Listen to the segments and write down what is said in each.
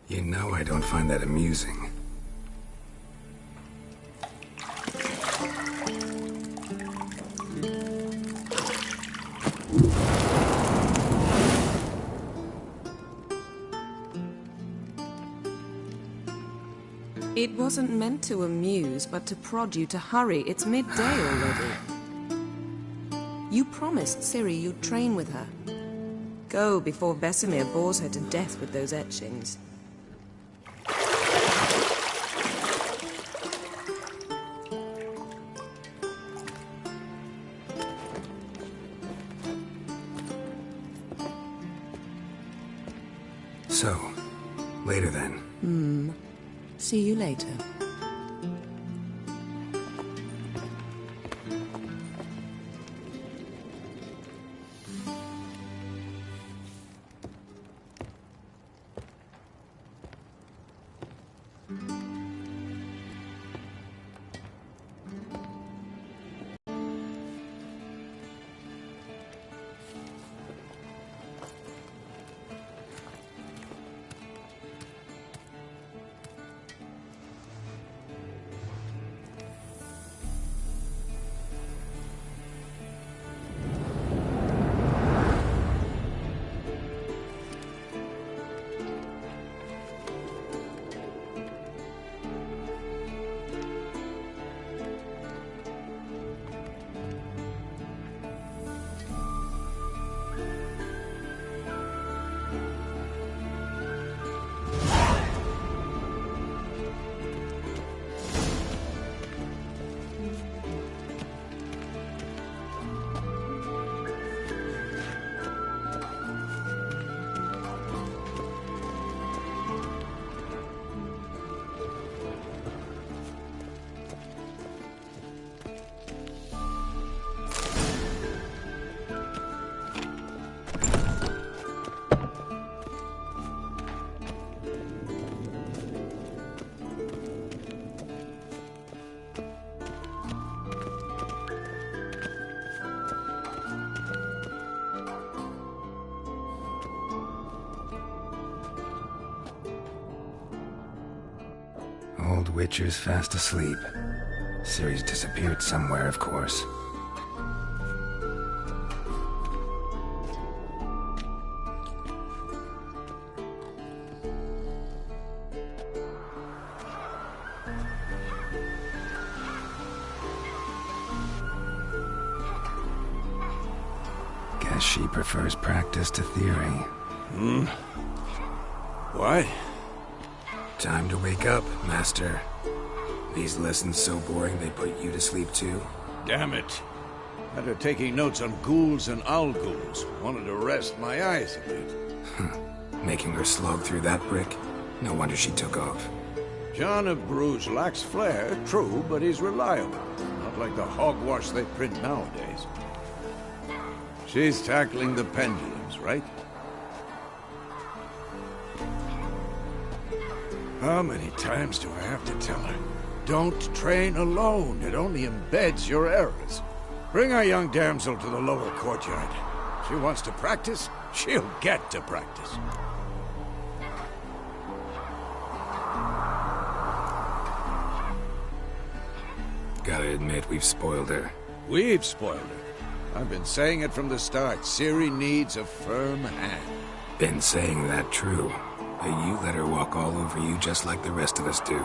You know I don't find that amusing. It wasn't meant to amuse, but to prod you to hurry. It's midday already. You promised Ciri you'd train with her. Go before Vesemir bores her to death with those etchings. So, later then. See you later. Old Witcher's fast asleep. Ciri's disappeared somewhere, of course. Guess she prefers practice to theory. Why? Time to wake up, Master. These lessons so boring they put you to sleep too? Damn it. After taking notes on ghouls and owl ghouls, wanted to rest my eyes a bit. Making her slog through that brick? No wonder she took off. John of Bruges lacks flair, true, but he's reliable. Not like the hogwash they print nowadays. She's tackling the pendulums, right? How many times do I have to tell her? Don't train alone. It only embeds your errors. Bring our young damsel to the lower courtyard. She wants to practice, she'll get to practice. Gotta admit, we've spoiled her. We've spoiled her. I've been saying it from the start. Ciri needs a firm hand. Been saying that true. But you let her walk all over you just like the rest of us do.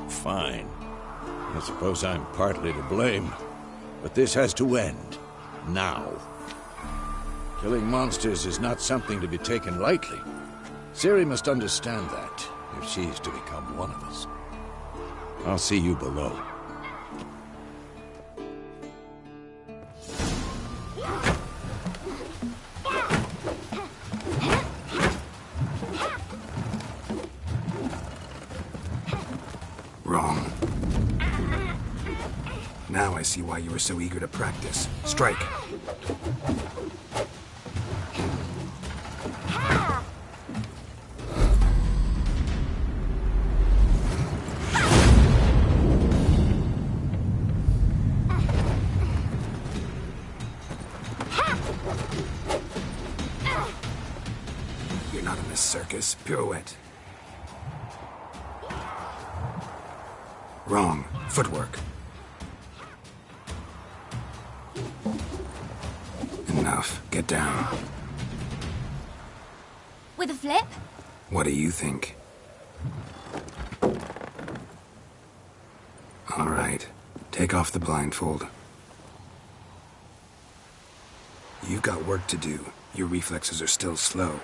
Fine. I suppose I'm partly to blame. But this has to end. Now. Killing monsters is not something to be taken lightly. Ciri must understand that, if she's to become one of us. I'll see you below. Wrong. Now I see why you were so eager to practice. Strike. You're not in this circus. Pirouette. Wrong. Footwork. Enough. Get down. With a flip? What do you think? All right. Take off the blindfold. You've got work to do. Your reflexes are still slow.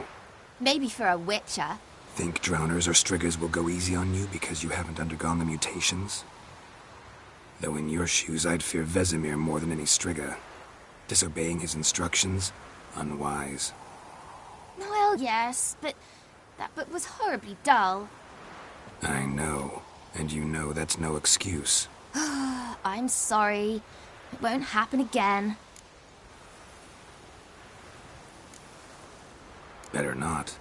Maybe for a witcher. Think drowners or striggers will go easy on you because you haven't undergone the mutations? Though in your shoes, I'd fear Vesemir more than any strigger. Disobeying his instructions? Unwise. Well, yes, but that book was horribly dull. I know. And you know that's no excuse. I'm sorry. It won't happen again. Better not.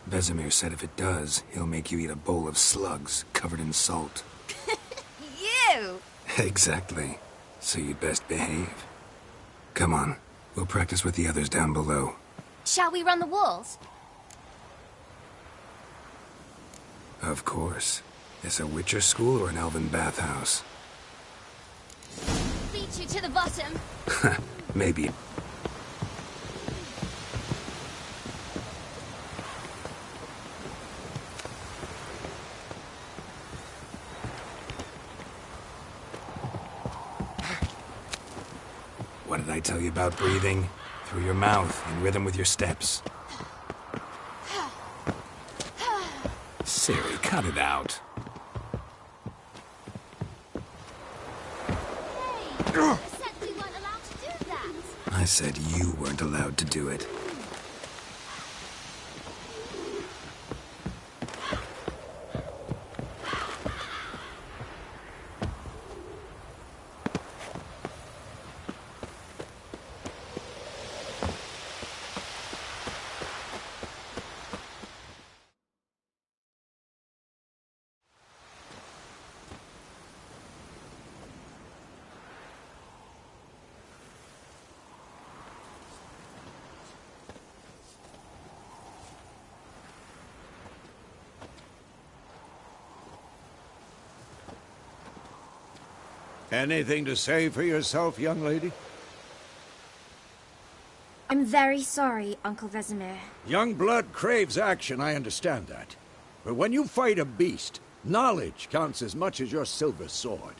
Vesemir said if it does, he'll make you eat a bowl of slugs covered in salt. You! Exactly. So you'd best behave. Come on. We'll practice with the others down below. Shall we run the walls? Of course. Is a Witcher school or an elven bathhouse? Beat you to the bottom. Maybe. What did I tell you about breathing? Through your mouth, in rhythm with your steps. Siri, cut it out. Hey, I said we weren't allowed to do that. I said you weren't allowed to do it. Anything to say for yourself, young lady? I'm very sorry, Uncle Vesemir. Young blood craves action, I understand that. But when you fight a beast, knowledge counts as much as your silver sword.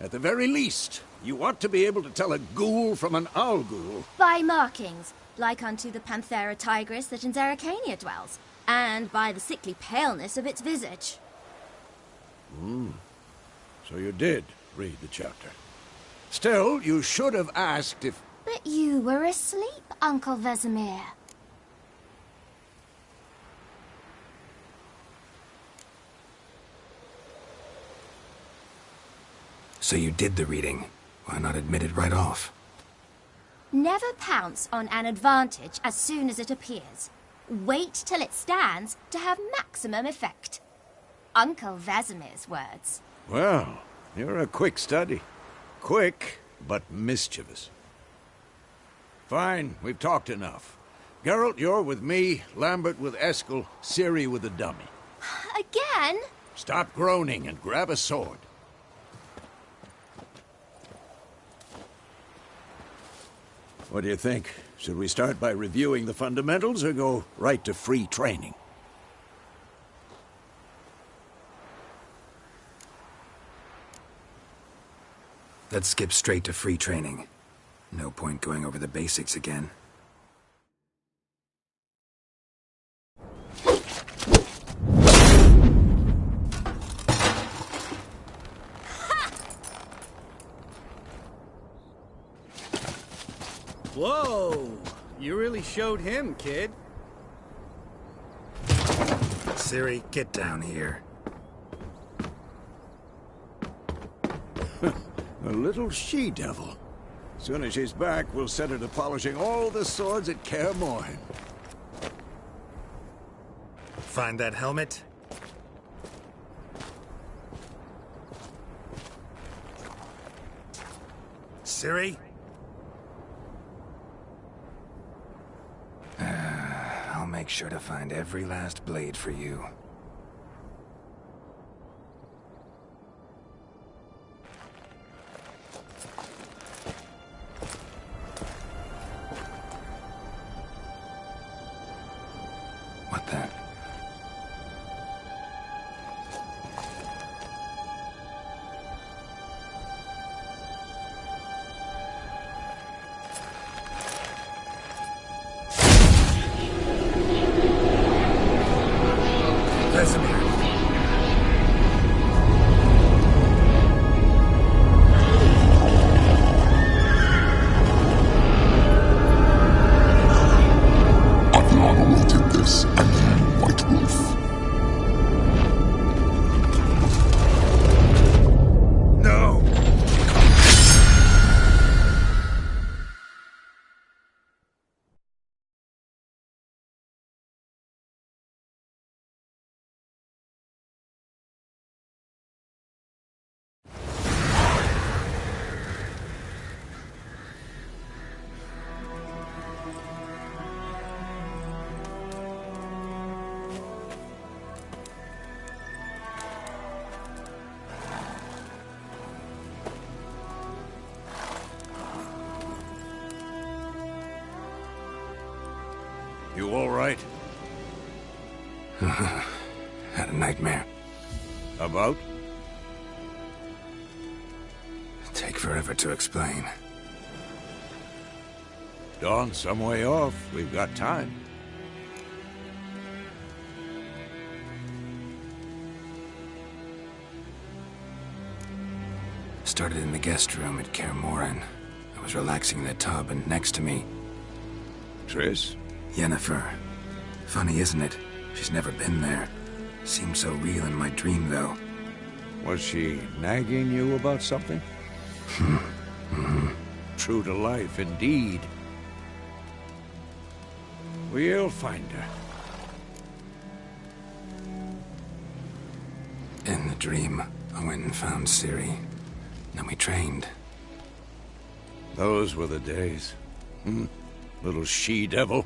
At the very least, you ought to be able to tell a ghoul from an owl ghoul. By markings, like unto the Panthera tigris that in Zerrikania dwells, and by the sickly paleness of its visage. So you did read the chapter. Still, you should have asked if... But you were asleep, Uncle Vesemir. So you did the reading. Why not admit it right off? Never pounce on an advantage as soon as it appears. Wait till it stands to have maximum effect. Uncle Vesemir's words. Well, you're a quick study. Quick, but mischievous. Fine, we've talked enough. Geralt, you're with me, Lambert with Eskel, Ciri with the dummy. Again? Stop groaning and grab a sword. What do you think? Should we start by reviewing the fundamentals or go right to free training? Let's skip straight to free training. No point going over the basics again. Whoa! You really showed him, kid. Ciri, get down here. A little she-devil. Soon as she's back, we'll set her to polishing all the swords at Kaer Morhen. Find that helmet? Ciri? I'll make sure to find every last blade for you. What the? Vesemir. Adriana will take this, and you, White Wolf. No! You all right? Had a nightmare. About? Take forever to explain. Dawn's some way off. We've got time. Started in the guest room at Kaer Morhen. I was relaxing in the tub, and next to me, Triss? Yennefer. Funny, isn't it? She's never been there. Seemed so real in my dream, though. Was she nagging you about something? True to life, indeed. We'll find her. In the dream, I went and found Ciri. Then we trained. Those were the days. Little she-devil.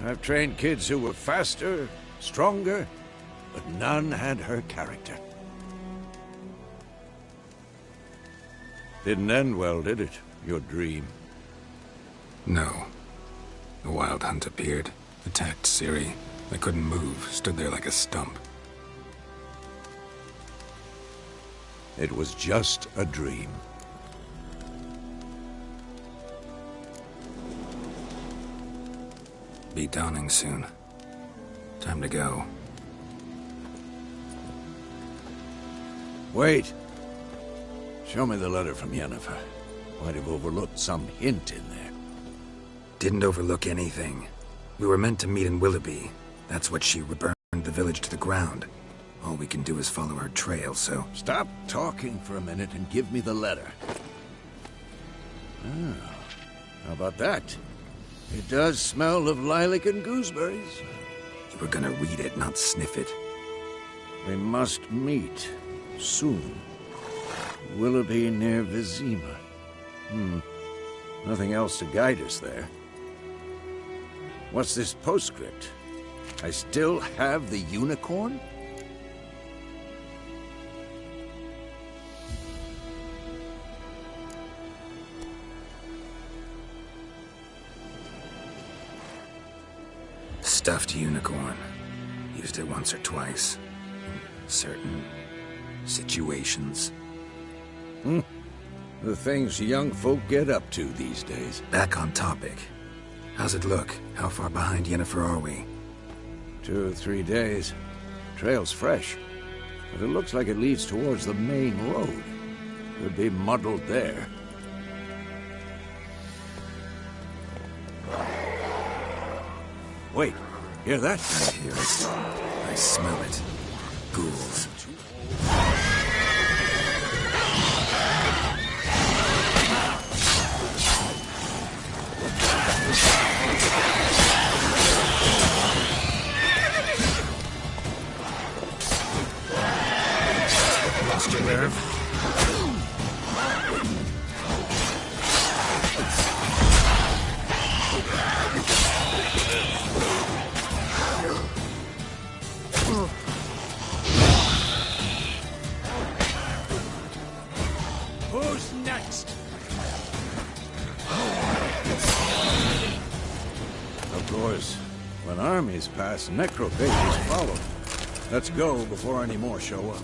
I've trained kids who were faster, stronger, but none had her character. Didn't end well, did it? Your dream? No. The Wild Hunt appeared, attacked Ciri. I couldn't move, stood there like a stump. It was just a dream. Be dawning soon. Time to go. Wait. Show me the letter from Yennefer. Might have overlooked some hint in there. Didn't overlook anything. We were meant to meet in Willoughby. That's what she burned the village to the ground. All we can do is follow her trail, so... Stop talking for a minute and give me the letter. Oh, how about that? It does smell of lilac and gooseberries. You were gonna read it, not sniff it. We must meet soon. Willoughby near Vizima. Nothing else to guide us there. What's this postscript? I still have the unicorn? Stuffed unicorn. Used it once or twice. In certain situations. The things young folk get up to these days. Back on topic. How's it look? How far behind Yennefer are we? 2 or 3 days. Trail's fresh, but it looks like it leads towards the main road. Could be muddled there. Wait, hear that? I hear it. I smell it. Ghouls. Of course, when armies pass, necropages follow. Let's go before any more show up.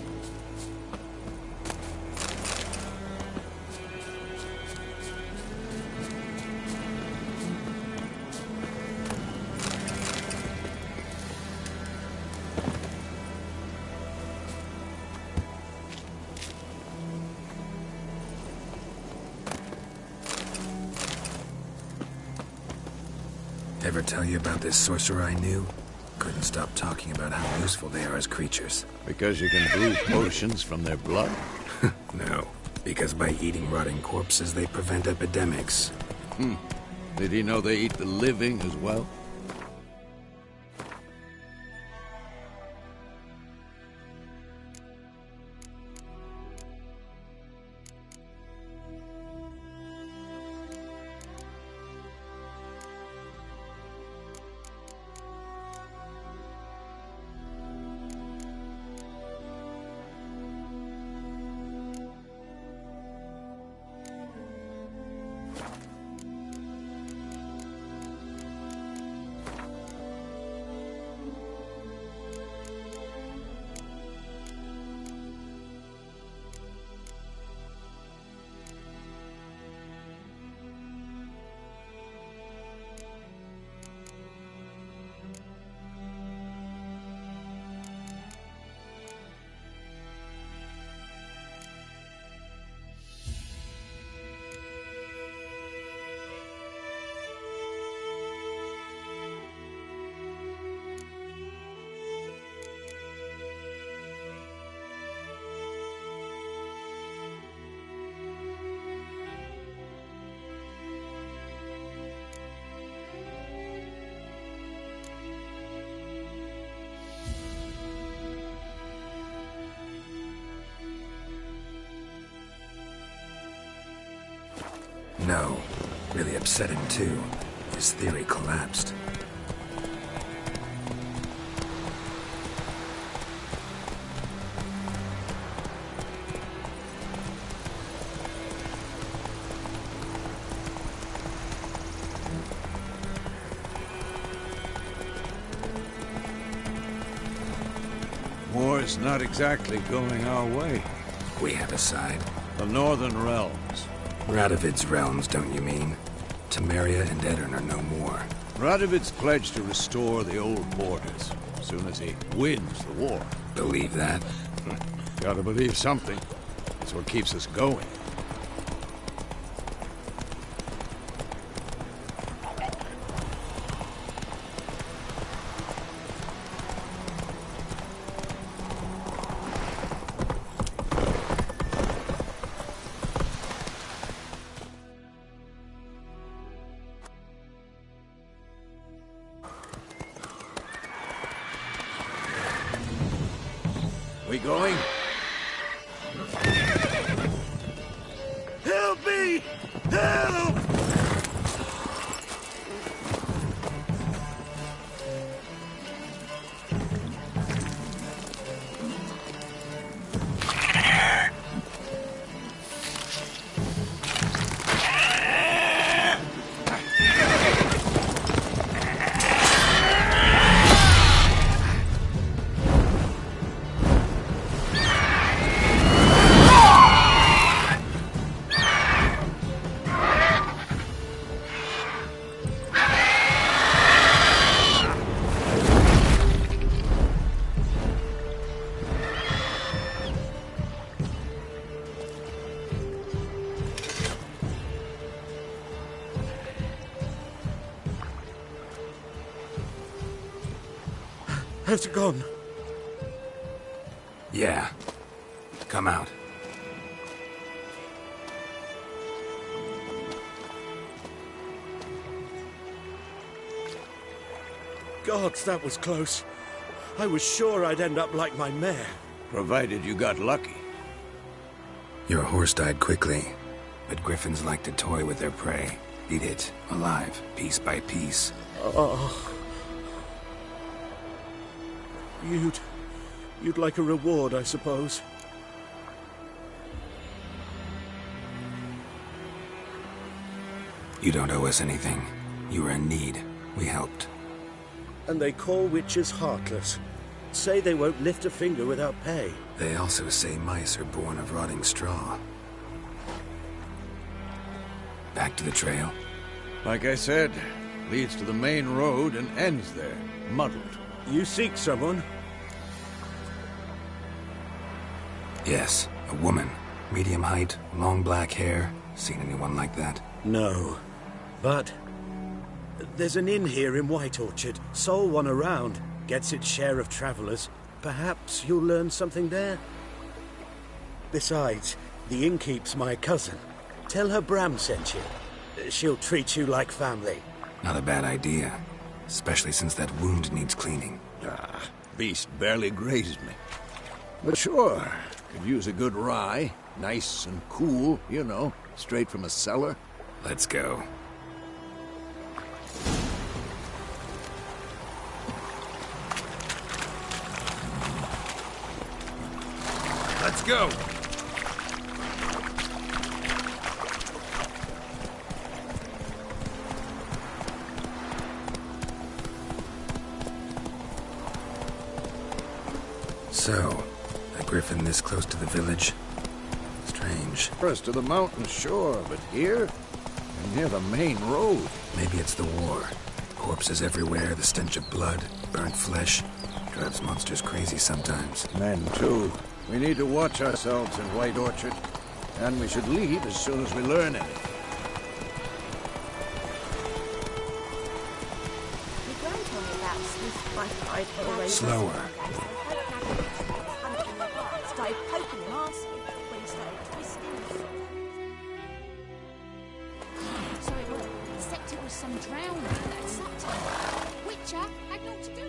Ever tell you about this sorcerer I knew? Couldn't stop talking about how useful they are as creatures. Because you can brew potions from their blood? No, because by eating rotting corpses, they prevent epidemics. Did he know they eat the living as well? No. Really upset him, too. His theory collapsed. War's not exactly going our way. We have a side. The Northern Realms. Radovid's realms, don't you mean? Temeria and Edirn are no more. Radovid's pledged to restore the old borders as soon as he wins the war. Believe that? Gotta believe something. It's what keeps us going. We going? Help me! Help! Has it gone? Yeah. Come out. Gods, that was close. I was sure I'd end up like my mare. Provided you got lucky. Your horse died quickly, but griffins like to toy with their prey. Eat it, alive, piece by piece. Oh. You'd like a reward, I suppose. You don't owe us anything. You were in need. We helped. And they call witches heartless. Say they won't lift a finger without pay. They also say mice are born of rotting straw. Back to the trail? Like I said, leads to the main road and ends there, muddled. You seek someone? Yes, a woman. Medium height, long black hair. Seen anyone like that? No. But there's an inn here in White Orchard. Sole one around. Gets its share of travelers. Perhaps you'll learn something there? Besides, the innkeep's my cousin. Tell her Bram sent you. She'll treat you like family. Not a bad idea. Especially since that wound needs cleaning. Beast barely grazed me. But sure, could use a good rye. Nice and cool, you know, straight from a cellar. Let's go. Let's go! So, a griffin this close to the village? Strange. First to the mountain shore, but here? And near the main road. Maybe it's the war. Corpses everywhere, the stench of blood, burnt flesh. Drives monsters crazy sometimes. Men, too. We need to watch ourselves in White Orchard. And we should leave as soon as we learn anything. Slower. Started poking him arsehole when he started twisting. So it was, except it was some drowning that had sucked him. Witcher had naught to do.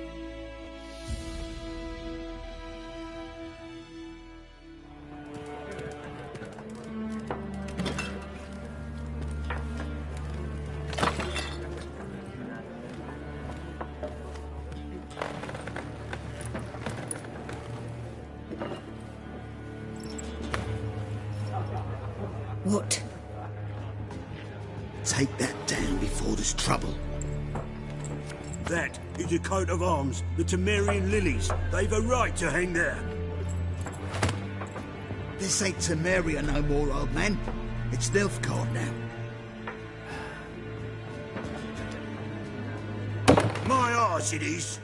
What? Take that down before there's trouble. That is a coat of arms, the Temerian lilies. They've a right to hang there. This ain't Temeria no more, old man. It's Nilfgaard now. My arse it is.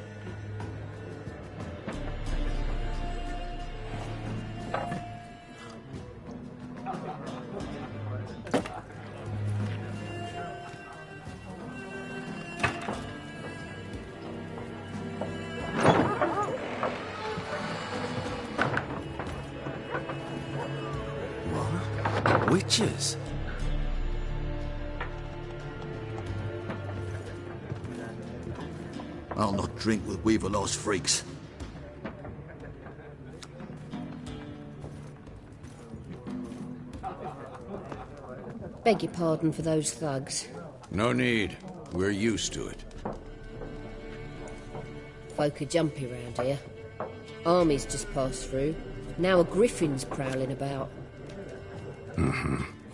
Witches? I'll not drink with Weaverlost freaks. Beg your pardon for those thugs. No need. We're used to it. Folk are jumpy round here. Armies just passed through. Now a griffin's prowling about.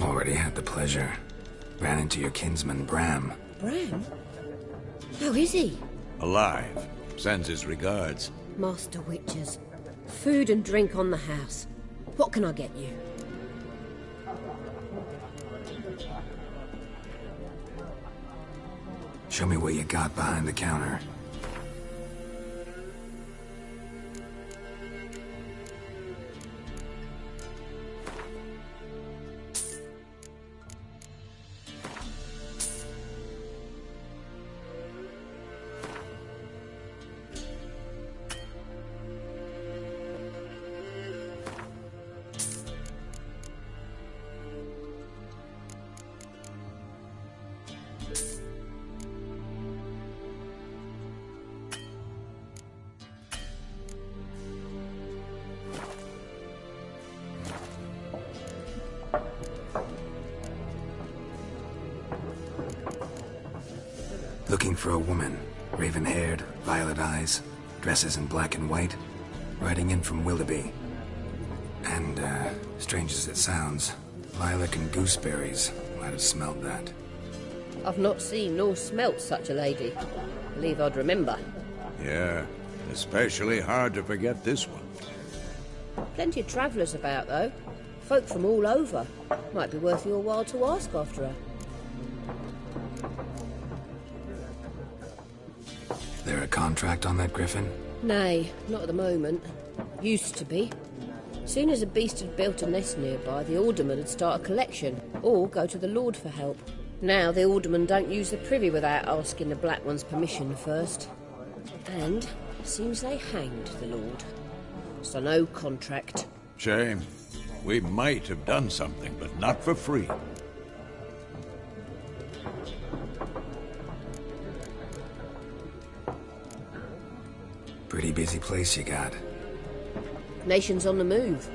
Already had the pleasure. Ran into your kinsman, Bram. Bram? How is he? Alive. Sends his regards. Master Witchers. Food and drink on the house. What can I get you? Show me what you got behind the counter. Looking for a woman. Raven-haired, violet eyes, dresses in black and white. Riding in from Willoughby. And, strange as it sounds, lilac and gooseberries. Might have smelled that. I've not seen nor smelt such a lady. Believe I'd remember. Yeah, especially hard to forget this one. Plenty of travellers about, though. Folk from all over. Might be worth your while to ask after her. There a contract on that griffin? Nay, not at the moment. Used to be. Soon as a beast had built a nest nearby, the alderman would start a collection, or go to the Lord for help. Now the alderman don't use the privy without asking the Black One's permission first. And seems they hanged the Lord. So no contract. Shame. We might have done something, but not for free. Pretty busy place you got. Nations on the move.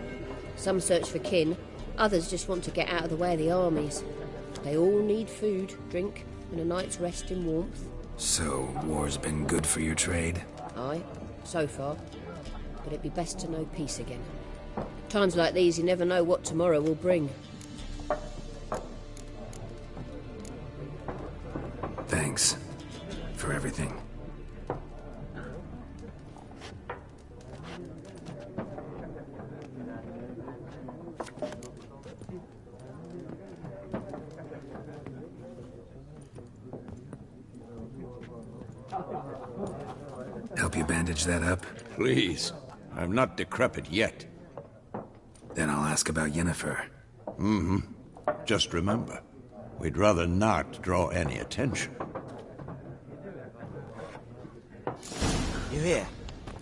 Some search for kin, others just want to get out of the way of the armies. They all need food, drink, and a night's rest in warmth. So, war's been good for your trade? Aye, so far. But it'd be best to know peace again. Times like these, you never know what tomorrow will bring. Thanks for everything. Help you bandage that up? Please. I'm not decrepit yet. Then I'll ask about Yennefer. Mm-hmm. Just remember, we'd rather not draw any attention. You hear?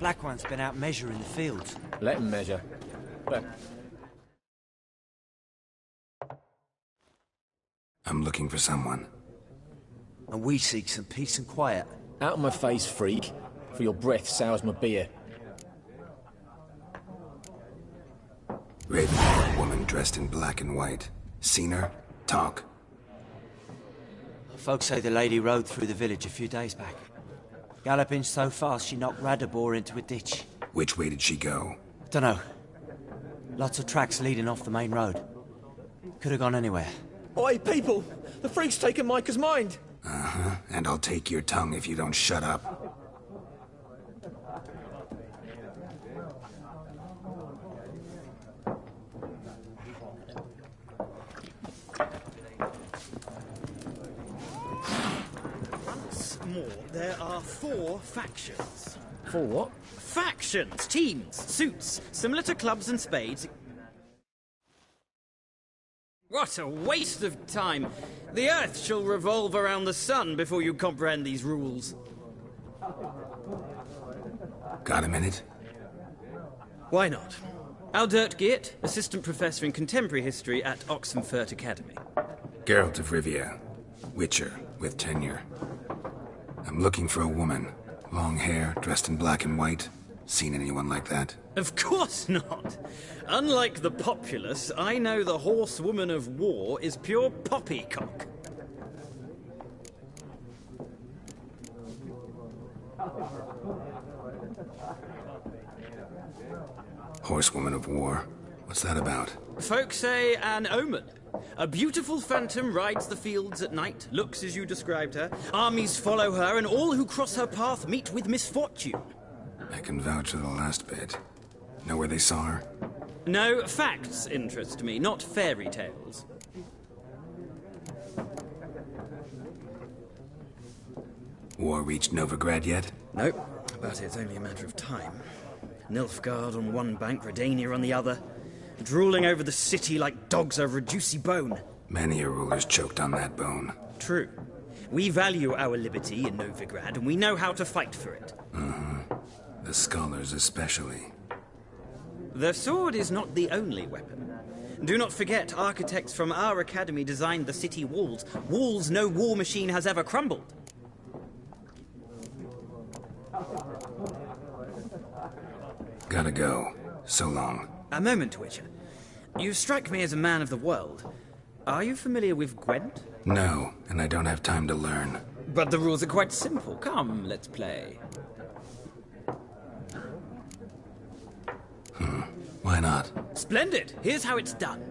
Black One's been out measuring the fields. Let him measure. But I'm looking for someone. And we seek some peace and quiet. Out of my face, freak. For your breath sours my beer. Raven-haired woman dressed in black and white. Seen her? Talk. Folks say the lady rode through the village a few days back. Galloping so fast she knocked Radabor into a ditch. Which way did she go? Dunno. Lots of tracks leading off the main road. Could have gone anywhere. Oi, people! The freak's taken Micah's mind! Uh-huh. And I'll take your tongue if you don't shut up. Once more, there are 4 factions. 4 what? Factions! Teams! Suits! Similar to clubs and spades. What a waste of time! The Earth shall revolve around the sun before you comprehend these rules. Got a minute? Why not? Aldert Geert, Assistant Professor in Contemporary History at Oxenfurt Academy. Geralt of Rivia. Witcher, with tenure. I'm looking for a woman. Long hair, dressed in black and white. Seen anyone like that? Of course not! Unlike the populace, I know the horsewoman of war is pure poppycock. Horsewoman of war? What's that about? Folk say an omen. A beautiful phantom rides the fields at night, looks as you described her. Armies follow her, and all who cross her path meet with misfortune. I can vouch for the last bit. Know where they saw her? No, facts interest me, not fairy tales. War reached Novigrad yet? Nope, but it's only a matter of time. Nilfgaard on one bank, Redania on the other, drooling over the city like dogs over a juicy bone. Many a ruler's choked on that bone. True. We value our liberty in Novigrad, and we know how to fight for it. The scholars especially. The sword is not the only weapon. Do not forget, architects from our academy designed the city walls. Walls no war machine has ever crumbled. Gotta go. So long. A moment, Witcher. You strike me as a man of the world. Are you familiar with Gwent? No, and I don't have time to learn. But the rules are quite simple. Come, let's play. Why not? Splendid! Here's how it's done.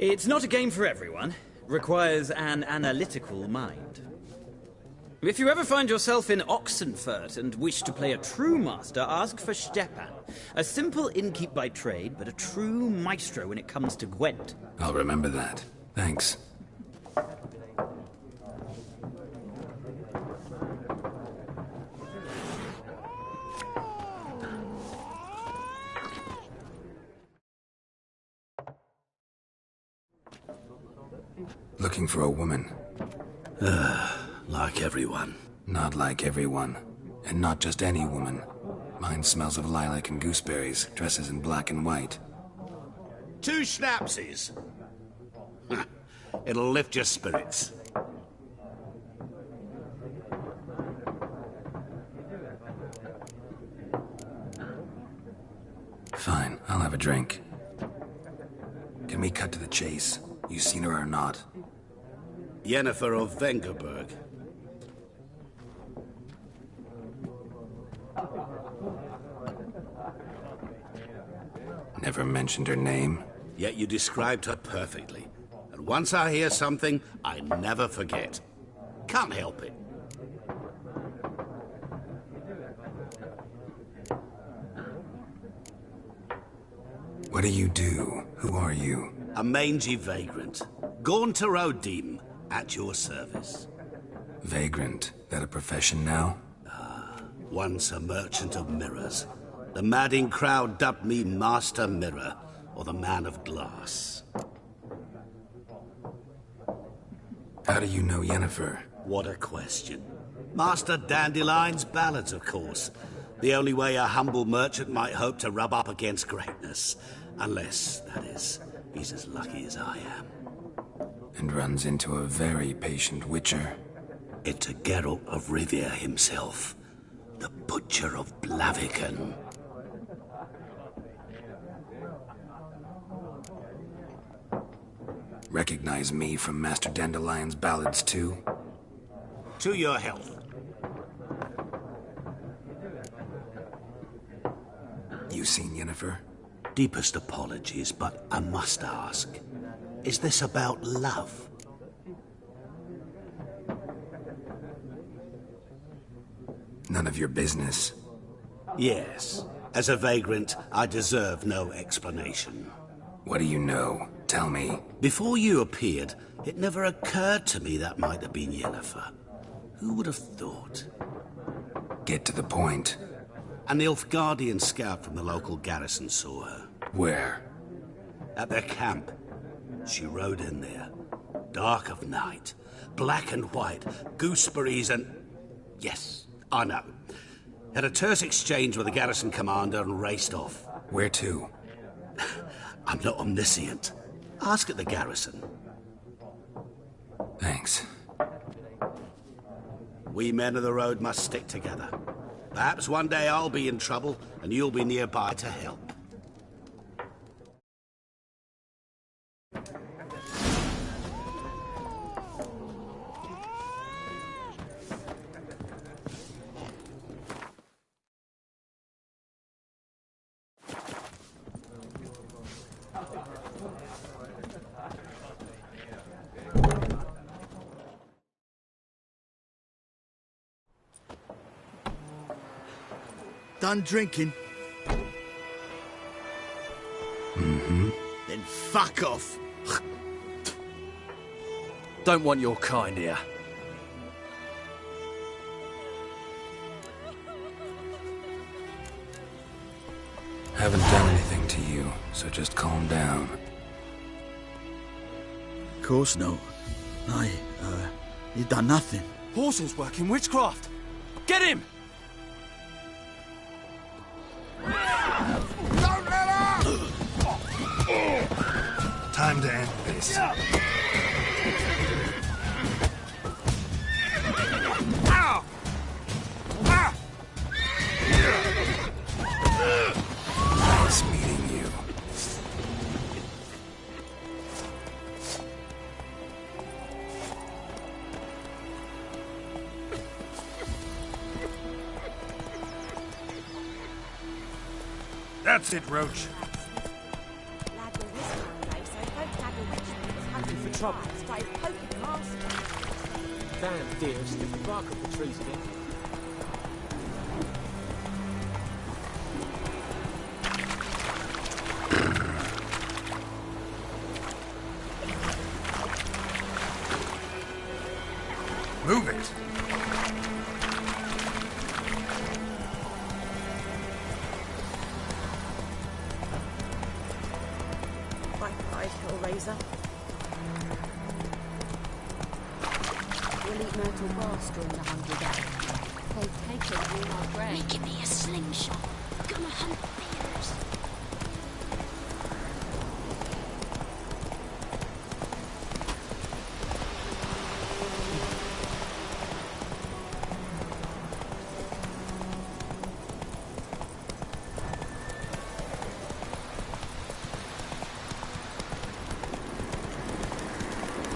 It's not a game for everyone. Requires an analytical mind. If you ever find yourself in Oxenfurt and wish to play a true master, ask for Stepan. A simple innkeep by trade, but a true maestro when it comes to Gwent. I'll remember that. Thanks. Looking for a woman. Like everyone. Not like everyone. And not just any woman. Mine smells of lilac and gooseberries, dresses in black and white. 2 schnapsies. It'll lift your spirits. Fine, I'll have a drink. Can we cut to the chase? You seen her or not? Yennefer of Vengerberg. Never mentioned her name. Yet you described her perfectly. And once I hear something, I never forget. Can't help it. What do you do? Who are you? A mangy vagrant. Gaunter Odim, at your service. Vagrant? That a profession now? Once a merchant of mirrors. The madding crowd dubbed me Master Mirror, or the Man of Glass. How do you know Yennefer? What a question. Master Dandelion's ballads, of course. The only way a humble merchant might hope to rub up against greatness. Unless, that is, he's as lucky as I am. And runs into a very patient witcher. It's a Geralt of Rivia himself. The Butcher of DovahKinn. Recognize me from Master Dandelion's ballads, too? To your health. You seen Yennefer? Deepest apologies, but I must ask. Is this about love? None of your business. Yes. As a vagrant, I deserve no explanation. What do you know? Tell me. Before you appeared, it never occurred to me that might have been Yennefer. Who would have thought? Get to the point. An Nilfgaardian scout from the local garrison saw her. Where? At their camp. She rode in there. Dark of night. Black and white. Gooseberries and... Yes, I know. Had a terse exchange with the garrison commander and raced off. Where to? I'm not omniscient. Ask at the garrison. Thanks. We men of the road must stick together. Perhaps one day I'll be in trouble and you'll be nearby to help. Done drinking? Mm-hmm. Then fuck off. Don't want your kind here. Haven't done anything to you, so just calm down. Of course no. You done nothing. Horsen's working witchcraft. Get him! Don't let her! Time to end this. Ow! Ah! Nice meeting you. That's it, Roach. Lad, with this one, though, so don't tag a witch trouble. Stay poking your arse. Damn deer, stick the bark off the trees again. Move it! Bye-bye, Hellraiser. We'll eat myrtle grass during the hungry day. They've taken all our bread. Making me a slingshot. Gonna hunt bears.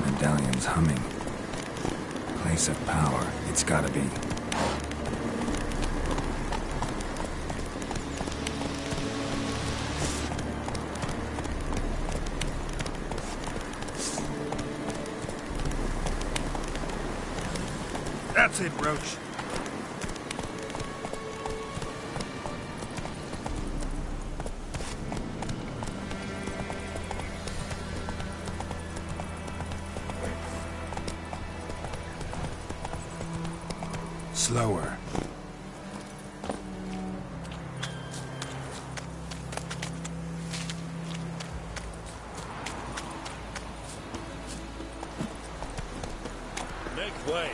Medallion's humming. Place of power. It's gotta be. That's it, Roach. Slower. Make way.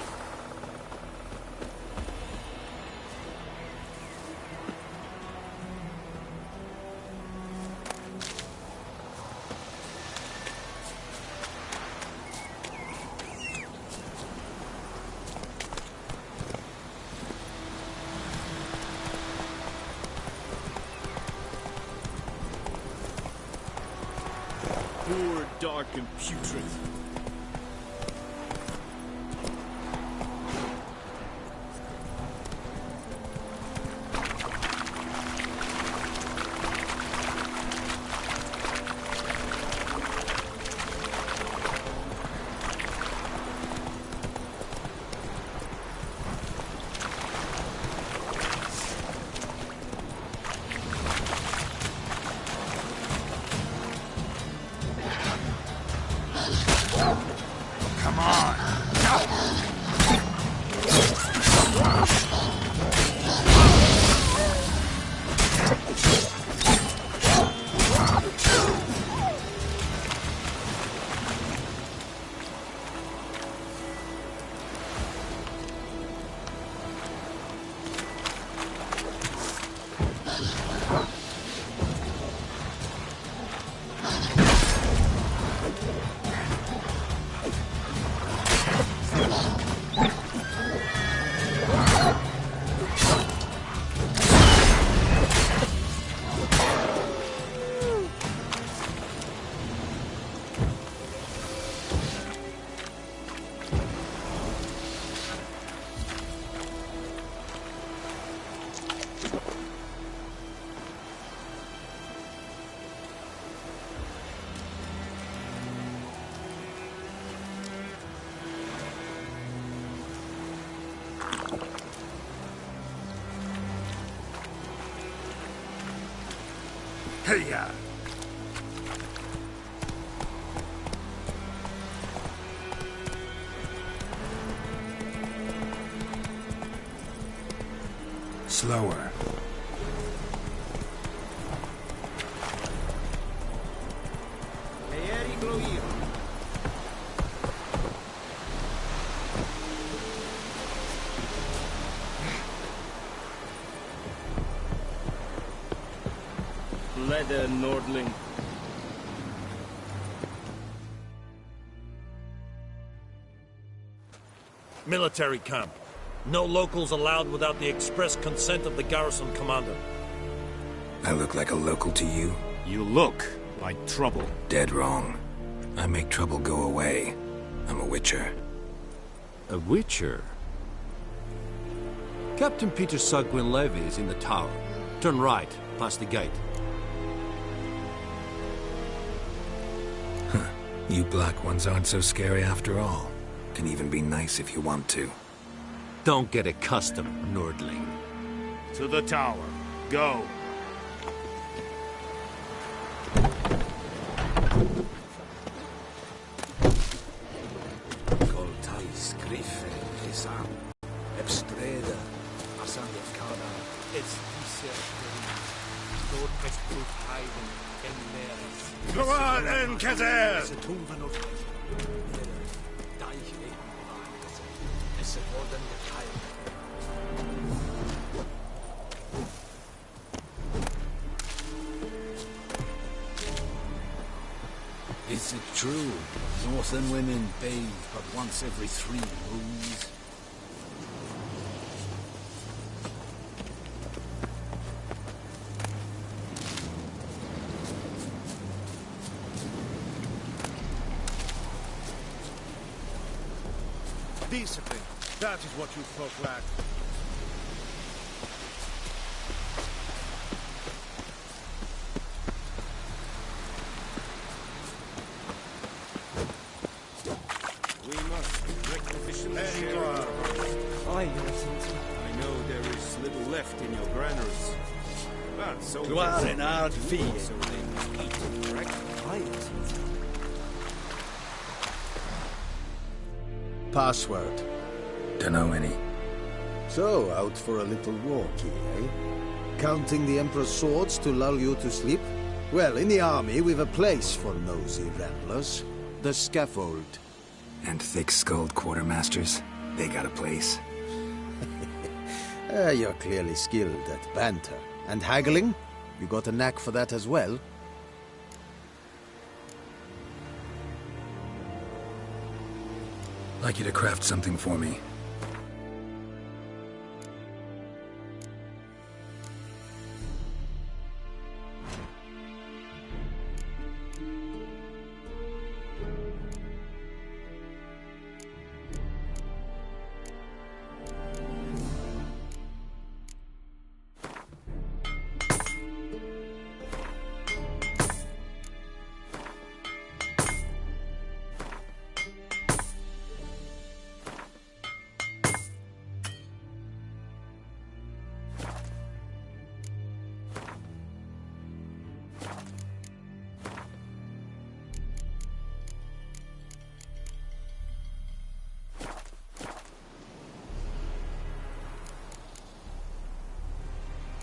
Poor, dark, and putrid. Come on! Hey-ya! Slower. Leather, Nordling. Military camp. No locals allowed without the express consent of the garrison commander. I look like a local to you? You look like trouble. Dead wrong. I make trouble go away. I'm a witcher. A witcher? Captain Peter Sugwin Levy is in the tower. Turn right, past the gate. You black ones aren't so scary after all. Can even be nice if you want to. Don't get accustomed, Nordling. To the tower. Go. Goltais, Grife, Hisam, Ebstreda, Asandevkana, Gloan en Kazer! Is it true? Northern women bathe but once every 3 moons? Discipline. That is what you folk lack. We must rectify share. Aye, Your Excellency. I know there is little left in your granaries. But so You are an hard feed. So they must eat, correct? Aye, Your Excellency. Password. Dunno any. So, out for a little walk here, eh? Counting the Emperor's swords to lull you to sleep? Well, in the army, we've a place for nosy ramblers. The scaffold. And thick-skulled quartermasters, they got a place. You're clearly skilled at banter. And haggling? You got a knack for that as well? Like you to craft something for me.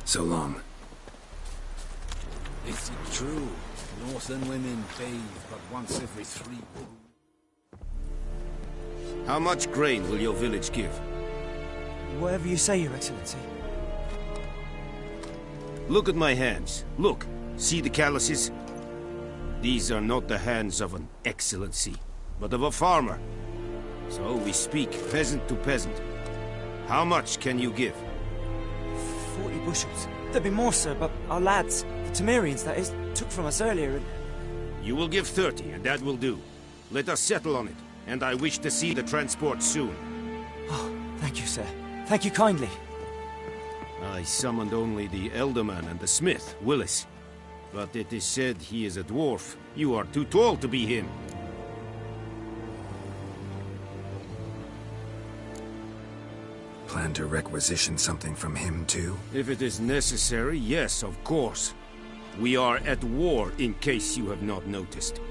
So long. Is it true? Northern women bathe but once every 3 moons? How much grain will your village give? Whatever you say, Your Excellency. Look at my hands. Look. See the calluses? These are not the hands of an excellency, but of a farmer. So we speak peasant to peasant. How much can you give? 40 bushels. There'd be more, sir, but our lads, the Temerians, that is, took from us earlier and... You will give 30, and that will do. Let us settle on it, and I wish to see the transport soon. Oh, thank you, sir. Thank you kindly. I summoned only the Elderman and the smith, Willis. But it is said he is a dwarf. You are too tall to be him. Plan to requisition something from him, too? If it is necessary, yes, of course. We are at war, in case you have not noticed.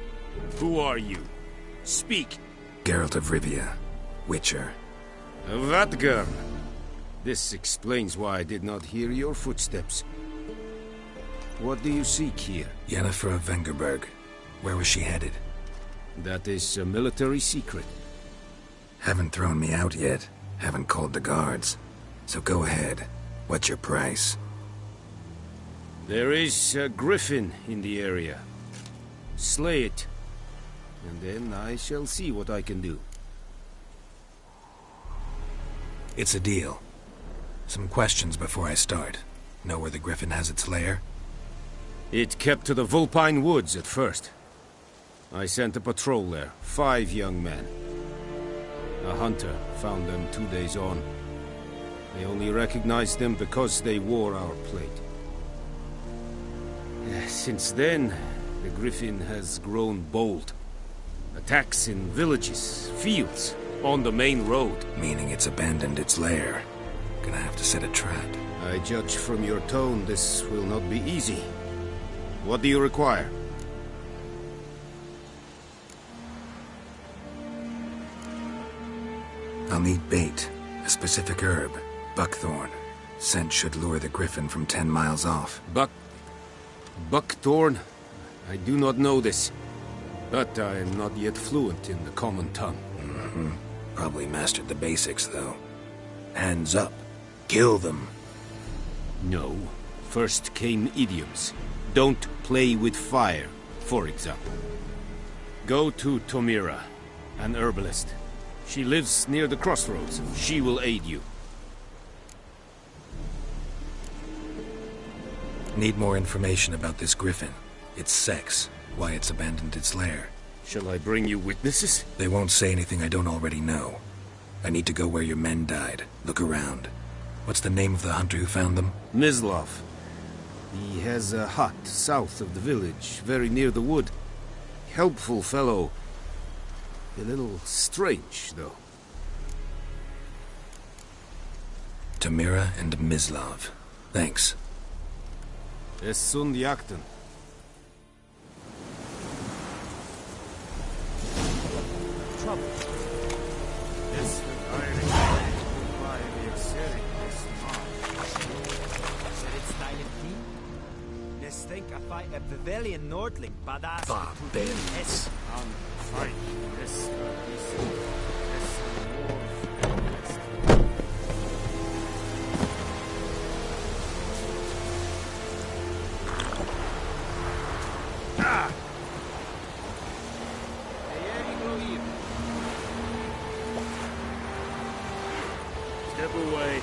Who are you? Speak. Geralt of Rivia, Witcher. Vatgern. This explains why I did not hear your footsteps. What do you seek here? Yennefer of Vengerberg. Where was she headed? That is a military secret. Haven't thrown me out yet. Haven't called the guards. So go ahead. What's your price? There is a griffin in the area. Slay it. And then I shall see what I can do. It's a deal. Some questions before I start. Know where the griffin has its lair? It kept to the Vulpine Woods at first. I sent a patrol there, 5 young men. A hunter found them 2 days on. They only recognized them because they wore our plate. Since then, the griffin has grown bold. Attacks in villages, fields, on the main road. Meaning it's abandoned its lair. Gonna have to set a trap. I judge from your tone this will not be easy. What do you require? I'll need bait, a specific herb, buckthorn. Scent should lure the griffin from 10 miles off. Buckthorn? I do not know this, but I am not yet fluent in the common tongue. Mm-hmm. Probably mastered the basics, though. Hands up. Kill them. No. First came idioms. Don't play with fire, for example. Go to Tomira, an herbalist. She lives near the crossroads. She will aid you. Need more information about this griffin. Its sex, why it's abandoned its lair. Shall I bring you witnesses? They won't say anything I don't already know. I need to go where your men died. Look around. What's the name of the hunter who found them? Mislav. He has a hut south of the village, very near the wood. Helpful fellow. A little strange, though. Tamira and Mislav. Thanks. Es sunt jakten. Trouble. Yes, Let's think I fight a Bavarian Nordling, badass. Barbarians. Fight. Yes, Step away.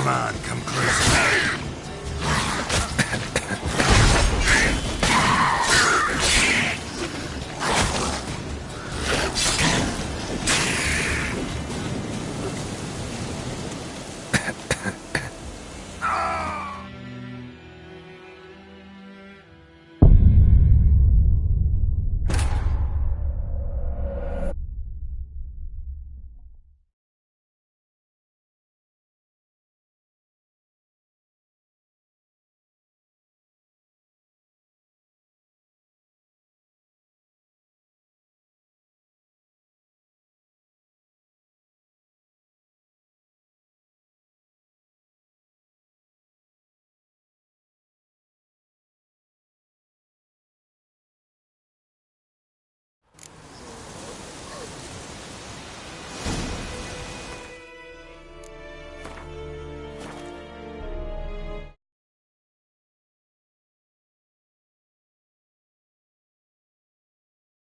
Come on, come closer.